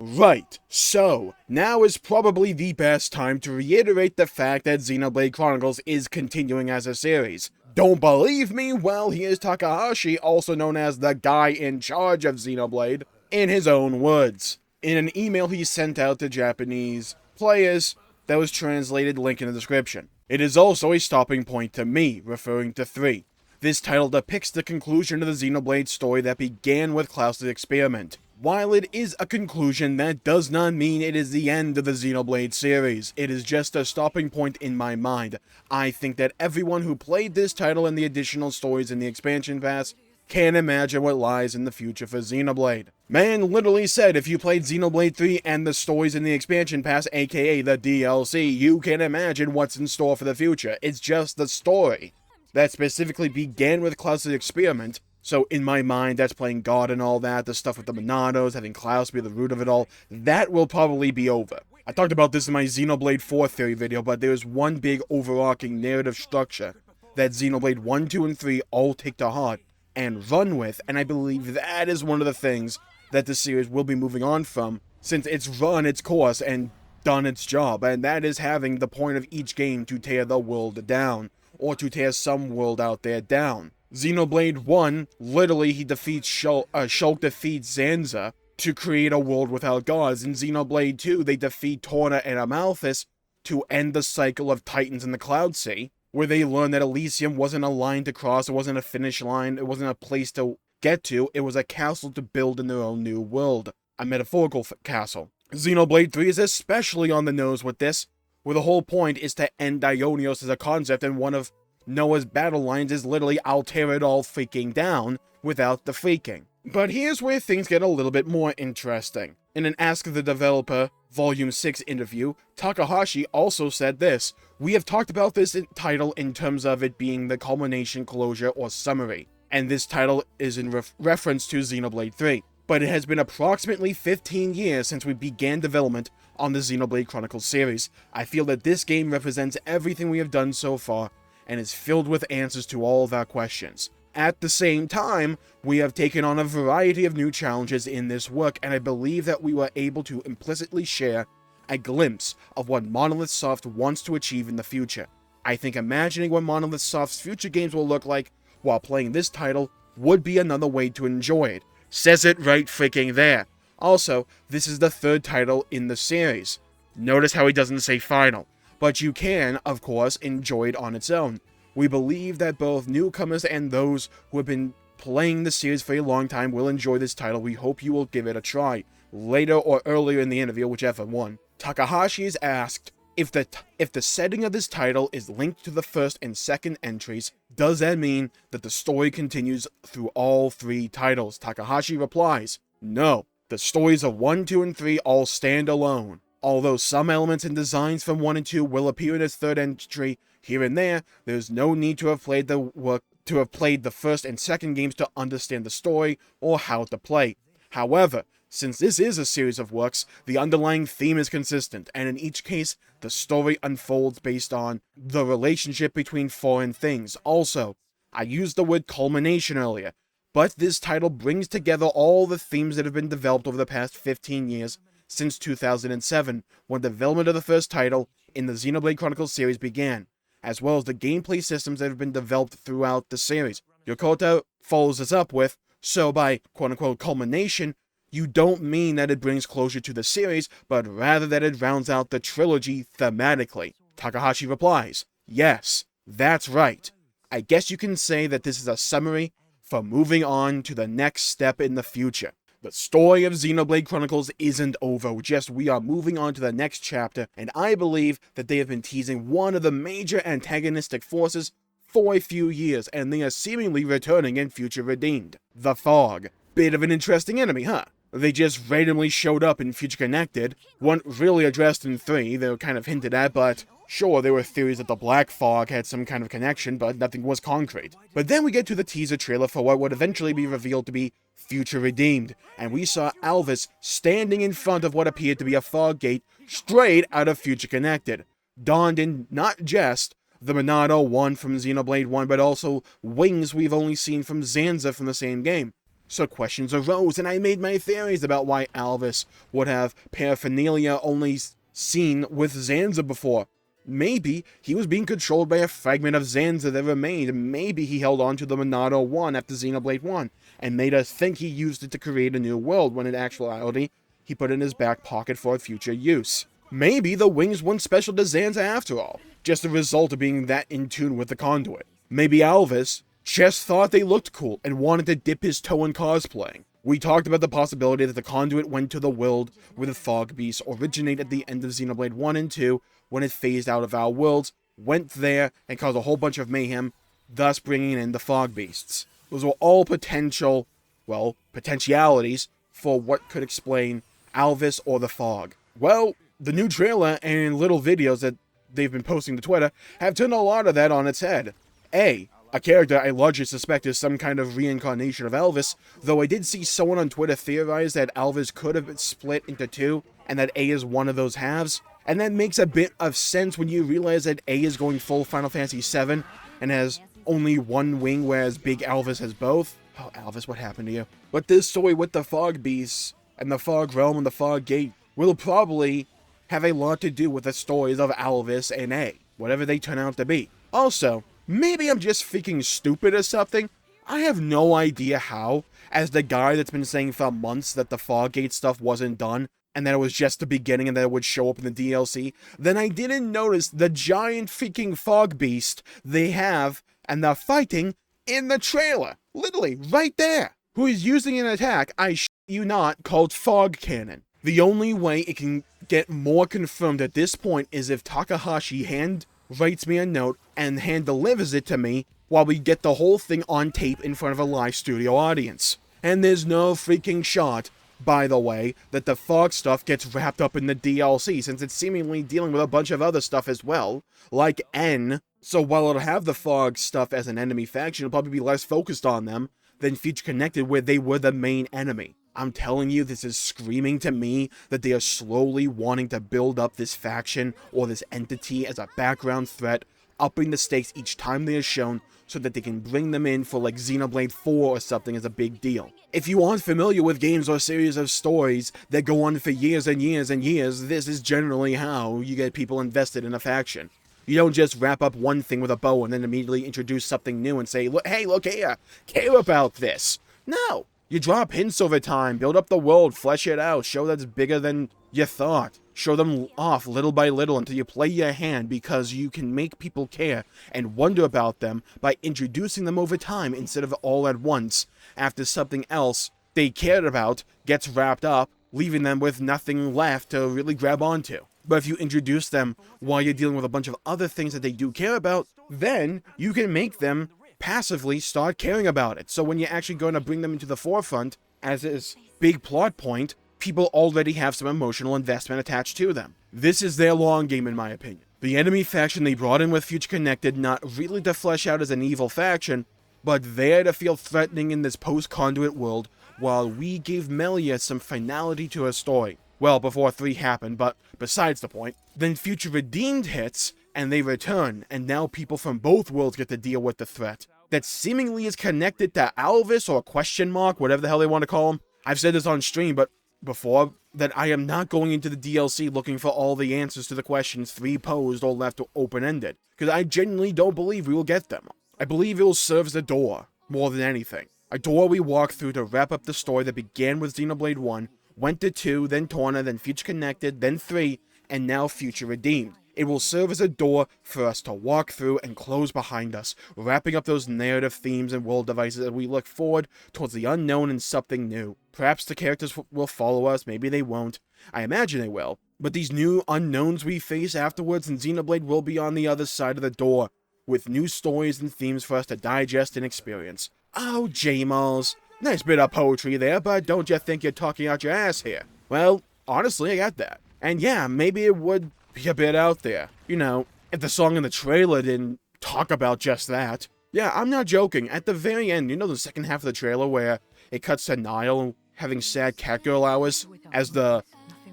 Right, so, now is probably the best time to reiterate the fact that Xenoblade Chronicles is continuing as a series. Don't believe me? Well, here's Takahashi, also known as the guy in charge of Xenoblade, in his own words. In an email he sent out to Japanese players that was translated, link in the description. It is also a stopping point to me, referring to 3. This title depicts the conclusion of the Xenoblade story that began with Klaus's experiment. While it is a conclusion, that does not mean it is the end of the Xenoblade series. It is just a stopping point in my mind. I think that everyone who played this title and the additional stories in the expansion pass can imagine what lies in the future for Xenoblade. Man literally said if you played Xenoblade 3 and the stories in the expansion pass, aka the DLC, you can imagine what's in store for the future. It's just the story that specifically began with Klaus's experiment. So in my mind, that's playing God and all that, the stuff with the Monados, having Klaus be the root of it all, that will probably be over. I talked about this in my Xenoblade 4 theory video, but there's one big overarching narrative structure that Xenoblade 1, 2, and 3 all take to heart and run with, and I believe that is one of the things that the series will be moving on from, since it's run its course and done its job, and that is having the point of each game to tear the world down, or to tear some world out there down. Xenoblade 1, literally he defeats Shulk defeats Zanza to create a world without gods. In Xenoblade 2, they defeat Torna and Amalthus to end the cycle of Titans in the Cloud Sea, where they learn that Elysium wasn't a line to cross, it wasn't a finish line, it wasn't a place to get to, it was a castle to build in their own new world. A metaphorical castle. Xenoblade 3 is especially on the nose with this, where the whole point is to end Ionios as a concept, and one of Noah's battle lines is literally, I'll tear it all freaking down, without the freaking. But here's where things get a little bit more interesting. In an Ask the Developer Volume 6 interview, Takahashi also said this: "We have talked about this title in terms of it being the culmination, closure, or summary, and this title is in reference to Xenoblade 3. But it has been approximately 15 years since we began development on the Xenoblade Chronicles series. I feel that this game represents everything we have done so far, and is filled with answers to all of our questions. At the same time, we have taken on a variety of new challenges in this work, and I believe that we were able to implicitly share a glimpse of what Monolithsoft wants to achieve in the future. I think imagining what Monolithsoft's future games will look like while playing this title would be another way to enjoy it." Says it right freaking there. Also, this is the 3rd title in the series. Notice how he doesn't say final. But you can, of course, enjoy it on its own. We believe that both newcomers and those who have been playing the series for a long time will enjoy this title. We hope you will give it a try. Later or earlier in the interview, whichever one, Takahashi is asked if the setting of this title is linked to the first and second entries, does that mean that the story continues through all 3 titles? Takahashi replies, "No, the stories of 1, 2, and 3 all stand alone. Although some elements and designs from 1 and 2 will appear in its 3rd entry here and there, there's no need to have played the first and second games to understand the story or how to play. However, since this is a series of works, the underlying theme is consistent, and in each case, the story unfolds based on the relationship between foreign things. Also, I used the word culmination earlier, but this title brings together all the themes that have been developed over the past 15 years since 2007, when development of the first title in the Xenoblade Chronicles series began, as well as the gameplay systems that have been developed throughout the series." Yokota follows this up with, "So by quote-unquote culmination, you don't mean that it brings closure to the series, but rather that it rounds out the trilogy thematically." Takahashi replies, "Yes, that's right. I guess you can say that this is a summary for moving on to the next step in the future. The story of Xenoblade Chronicles isn't over, just we are moving on to the next chapter, and I believe that they have been teasing one of the major antagonistic forces for a few years, and they are seemingly returning in Future Redeemed. The Fog. Bit of an interesting enemy, huh? They just randomly showed up in Future Connected, weren't really addressed in 3, they were kind of hinted at, but sure, there were theories that the Black Fog had some kind of connection, but nothing was concrete. But then we get to the teaser trailer for what would eventually be revealed to be Future Redeemed, and we saw Alvis standing in front of what appeared to be a fog gate straight out of Future Connected, donned in not just the Monado one from Xenoblade 1, but also wings we've only seen from Zanza from the same game. So questions arose, and I made my theories about why Alvis would have paraphernalia only seen with Zanza before. Maybe he was being controlled by a fragment of Zanza that remained. Maybe he held on to the Monado 1 after Xenoblade 1, and made us think he used it to create a new world, when in actuality, he put it in his back pocket for future use. Maybe the wings weren't special to Zanza after all, just a result of being that in tune with the conduit. Maybe Alvis just thought they looked cool and wanted to dip his toe in cosplaying. We talked about the possibility that the conduit went to the world where the Fog Beasts originate at the end of Xenoblade 1 and 2, when it phased out of our worlds, went there and caused a whole bunch of mayhem, thus bringing in the Fog Beasts. Those were all potentialities for what could explain Alvis or the Fog. Well, the new trailer and little videos that they've been posting to Twitter have turned a lot of that on its head. A character I largely suspect is some kind of reincarnation of Alvis, though I did see someone on Twitter theorize that Alvis could have been split into two, and that A is one of those halves. And that makes a bit of sense when you realize that A is going full Final Fantasy VII, and has only one wing, whereas Big Alvis has both. Oh, Alvis, what happened to you? But this story with the Fog Beasts, and the Fog Realm and the Fog Gate, will probably have a lot to do with the stories of Alvis and A, whatever they turn out to be. Also, maybe I'm just freaking stupid or something. I have no idea how, as the guy that's been saying for months that the Fog Gate stuff wasn't done, and that it was just the beginning and that it would show up in the DLC, then I didn't notice the giant freaking Fog Beast they have, and they're fighting, in the trailer. Literally, right there. Who is using an attack, I shit you not, called Fog Cannon. The only way it can get more confirmed at this point is if Takahashi hand writes me a note and hand delivers it to me while we get the whole thing on tape in front of a live studio audience. And there's no freaking shot, by the way, that the Fog stuff gets wrapped up in the DLC, since it's seemingly dealing with a bunch of other stuff as well, like N. So while it'll have the Fog stuff as an enemy faction, it'll probably be less focused on them than Future Connected, where they were the main enemy. I'm telling you, this is screaming to me that they are slowly wanting to build up this faction or this entity as a background threat, upping the stakes each time they are shown so that they can bring them in for like Xenoblade 4 or something as a big deal. If you aren't familiar with games or series of stories that go on for years and years and years, this is generally how you get people invested in a faction. You don't just wrap up one thing with a bow and then immediately introduce something new and say, hey, look here, care about this. No. You drop hints over time, build up the world, flesh it out, show that it's bigger than you thought. Show them off little by little until you play your hand, because you can make people care and wonder about them by introducing them over time instead of all at once, after something else they cared about gets wrapped up, leaving them with nothing left to really grab onto. But if you introduce them while you're dealing with a bunch of other things that they do care about, then you can make them passively start caring about it. So when you're actually going to bring them into the forefront as this big plot point, people already have some emotional investment attached to them. This is their long game, in my opinion. The enemy faction they brought in with Future Connected, not really to flesh out as an evil faction, but there to feel threatening in this post-conduit world, while we gave Melia some finality to her story. Well, before 3 happened, but besides the point. Then Future Redeemed hits, and they return, and now people from both worlds get to deal with the threat that seemingly is connected to Alvis or question mark, whatever the hell they want to call him. I've said this on stream before, that I am not going into the DLC looking for all the answers to the questions 3 posed or left open-ended, because I genuinely don't believe we will get them. I believe it will serve as a door, more than anything. A door we walk through to wrap up the story that began with Xenoblade 1, went to 2, then Torna, then Future Connected, then 3, and now Future Redeemed. It will serve as a door for us to walk through and close behind us, wrapping up those narrative themes and world devices as we look forward towards the unknown and something new. Perhaps the characters will follow us, maybe they won't. I imagine they will. But these new unknowns we face afterwards in Xenoblade will be on the other side of the door, with new stories and themes for us to digest and experience. Oh, Jmulls. Nice bit of poetry there, but don't you think you're talking out your ass here? Well, honestly, I got that. And yeah, maybe it would be a bit out there. You know, if the song in the trailer didn't talk about just that. Yeah, I'm not joking. At the very end, you know the second half of the trailer where it cuts to Niall having sad catgirl hours as the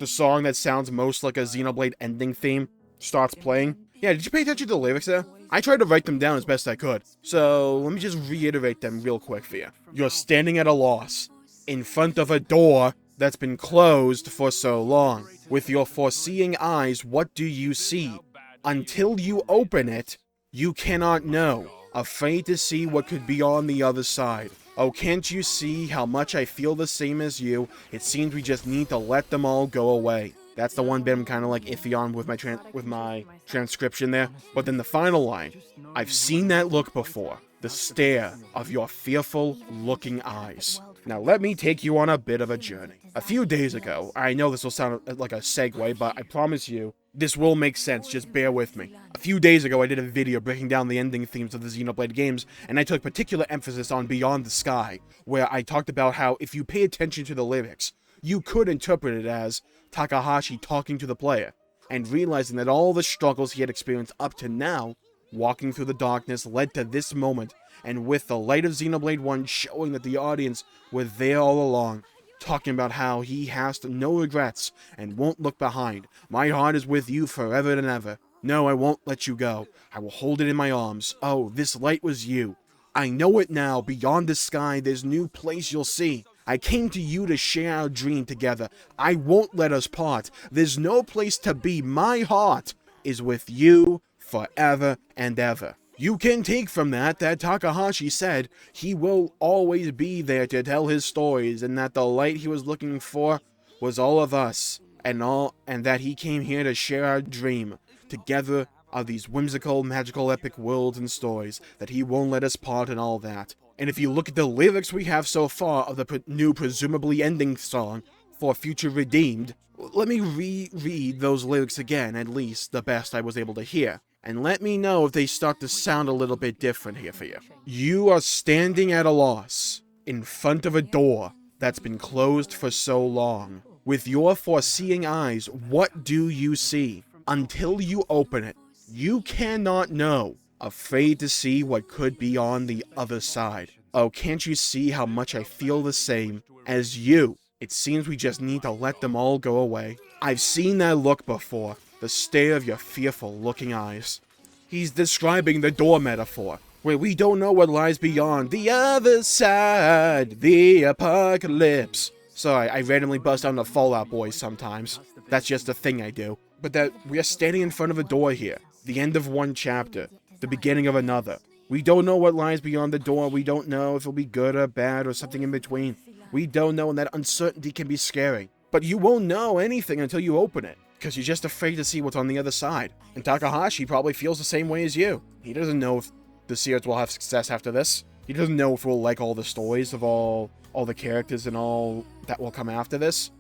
song that sounds most like a Xenoblade ending theme starts playing? Yeah, did you pay attention to the lyrics there? I tried to write them down as best I could, so let me just reiterate them real quick for you. You're standing at a loss, in front of a door that's been closed for so long. With your foreseeing eyes, what do you see? Until you open it, you cannot know. Afraid to see what could be on the other side. Oh, can't you see how much I feel the same as you? It seems we just need to let them all go away. That's the one bit I'm kind of like iffy on with my transcription there. But then the final line, I've seen that look before. The stare of your fearful looking eyes. Now let me take you on a bit of a journey. A few days ago, I know this will sound like a segue, but I promise you, this will make sense, just bear with me. A few days ago, I did a video breaking down the ending themes of the Xenoblade games, and I took particular emphasis on Beyond the Sky, where I talked about how if you pay attention to the lyrics, you could interpret it as Takahashi talking to the player, and realizing that all the struggles he had experienced up to now, walking through the darkness, led to this moment, and with the light of Xenoblade 1 showing that the audience were there all along, talking about how he has no regrets and won't look behind. My heart is with you forever and ever. No, I won't let you go. I will hold it in my arms. Oh, this light was you. I know it now. Beyond the sky, there's new place you'll see. I came to you to share our dream together. I won't let us part. There's no place to be. My heart is with you forever and ever. You can take from that Takahashi said he will always be there to tell his stories, and that the light he was looking for was all of us, and that he came here to share our dream together of these whimsical, magical, epic worlds and stories, that he won't let us part and all that. And if you look at the lyrics we have so far of the new presumably ending song for Future Redeemed, let me reread those lyrics again, at least the best I was able to hear. And let me know if they start to sound a little bit different here for you. You are standing at a loss, in front of a door that's been closed for so long. With your foreseeing eyes, what do you see? Until you open it, you cannot know. Afraid to see what could be on the other side. Oh, can't you see how much I feel the same as you? It seems we just need to let them all go away. I've seen that look before. The stare of your fearful looking eyes. He's describing the door metaphor, where we don't know what lies beyond the other side, the apocalypse. Sorry, I randomly bust out the Fallout Boys sometimes. That's just a thing I do. But that we are standing in front of a door here, the end of one chapter, the beginning of another. We don't know what lies beyond the door. We don't know if it'll be good or bad or something in between. We don't know, and that uncertainty can be scary. But you won't know anything until you open it, because you're just afraid to see what's on the other side. And Takahashi probably feels the same way as you. He doesn't know if the series will have success after this. He doesn't know if we'll like all the stories of all the characters and all that will come after this.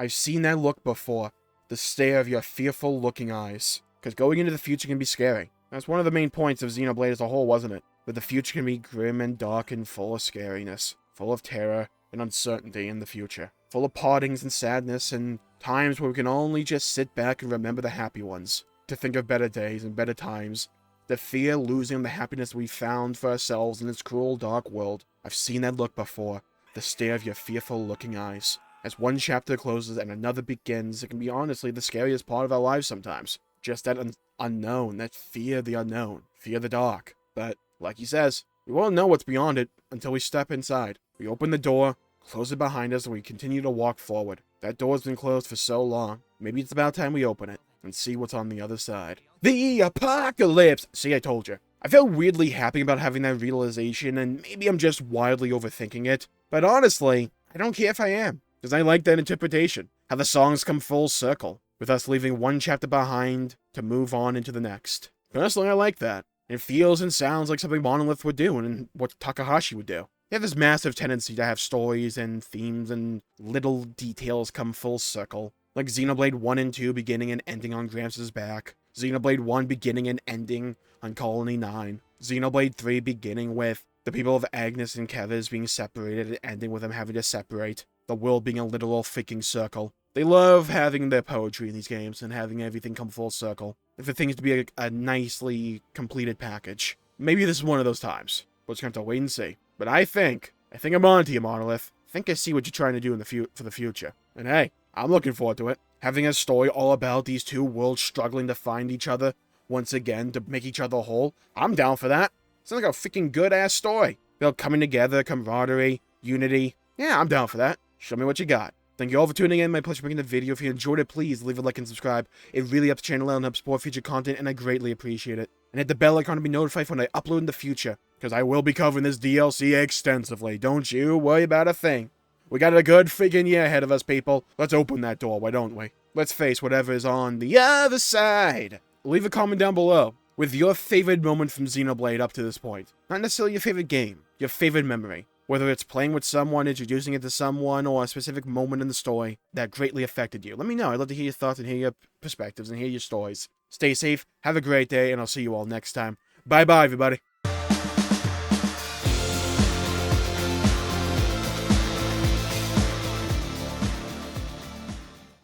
I've seen that look before. The stare of your fearful looking eyes. Because going into the future can be scary. That's one of the main points of Xenoblade as a whole, wasn't it? That the future can be grim and dark and full of scariness. Full of terror and uncertainty in the future. Full of partings and sadness and times where we can only just sit back and remember the happy ones. To think of better days and better times. To fear losing the happiness we found for ourselves in this cruel, dark world. I've seen that look before. The stare of your fearful looking eyes. As one chapter closes and another begins, it can be honestly the scariest part of our lives sometimes. Just that unknown, that fear the unknown, fear the dark. But, like he says, we won't know what's beyond it until we step inside. We open the door, close it behind us, and we continue to walk forward. That door's been closed for so long. Maybe it's about time we open it and see what's on the other side. The apocalypse! See, I told you. I feel weirdly happy about having that realization, and maybe I'm just wildly overthinking it. But honestly, I don't care if I am. Because I like that interpretation. How the songs come full circle, with us leaving one chapter behind to move on into the next. Personally, I like that. It feels and sounds like something Monolith would do, and what Takahashi would do. They have this massive tendency to have stories and themes and little details come full circle. Like Xenoblade 1 and 2 beginning and ending on Gramps' back. Xenoblade 1 beginning and ending on Colony 9. Xenoblade 3 beginning with the people of Agnes and Kevis being separated and ending with them having to separate. The world being a literal freaking circle. They love having their poetry in these games and having everything come full circle. for things to be a nicely completed package. Maybe this is one of those times. We're just going to have to wait and see. But I think I'm on to you, Monolith. I think I see what you're trying to do for the future. And hey, I'm looking forward to it. Having a story all about these two worlds struggling to find each other once again to make each other whole. I'm down for that. Sounds like a freaking good-ass story. They're coming together, camaraderie, unity. Yeah, I'm down for that. Show me what you got. Thank you all for tuning in. My pleasure making the video. If you enjoyed it, please leave a like and subscribe. It really helps the channel out and helps support future content, and I greatly appreciate it. And hit the bell icon to be notified when I upload in the future, because I will be covering this DLC extensively. Don't you worry about a thing. We got a good freaking year ahead of us, people. Let's open that door, why don't we? Let's face whatever is on the other side. Leave a comment down below with your favorite moment from Xenoblade up to this point. Not necessarily your favorite game, your favorite memory. Whether it's playing with someone, introducing it to someone, or a specific moment in the story that greatly affected you. Let me know. I'd love to hear your thoughts and hear your perspectives and hear your stories. Stay safe, have a great day, and I'll see you all next time. Bye-bye, everybody.